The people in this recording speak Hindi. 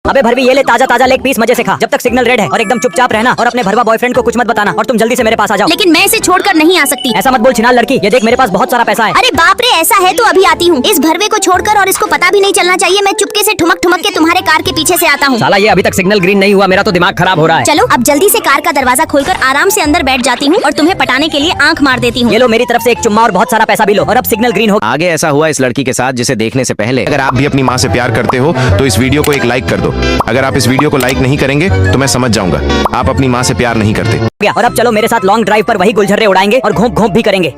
अबे भरवी, ये ले ताजा ताजा लेग पीस, मजे से खा। जब तक सिग्नल रेड है और एकदम चुपचाप रहना और अपने भरवा बॉयफ्रेंड को कुछ मत बताना और तुम जल्दी से मेरे पास आ जाओ। लेकिन मैं इसे छोड़कर नहीं आ सकती। ऐसा मत बोल छिनाल लड़की, ये देख मेरे पास बहुत सारा पैसा है। अरे बाप रे, ऐसा है तो अभी आती हूँ। इस भरवे को छोड़कर और इसको पता भी नहीं चलना चाहिए मैं चुपके से ठुमक ठुमक के तुम्हारे कार के पीछे से आता हूँ। साला ये अभी तक सिग्नल ग्रीन नहीं हुआ, मेरा तो दिमाग खराब हो रहा है। चलो अब जल्दी से कार का दरवाजा खोलकर आराम से अंदर बैठ जाती हूँ और तुम्हें पटाने के लिए आंख मार देती हूँ। ये लो मेरी तरफ से एक चुम्मा और बहुत सारा पैसा भी लो और अब सिग्नल ग्रीन हो। आगे ऐसा हुआ इस लड़की के साथ जिसे देखने से पहले। अगर आप भी अपनी माँ से प्यार करते हो तो इस वीडियो को एक लाइक कर दो। अगर आप इस वीडियो को लाइक नहीं करेंगे तो मैं समझ जाऊंगा आप अपनी माँ से प्यार नहीं करते। और अब चलो मेरे साथ लॉन्ग ड्राइव पर वही गुलझर्रे उड़ाएंगे और घूम घूम भी करेंगे।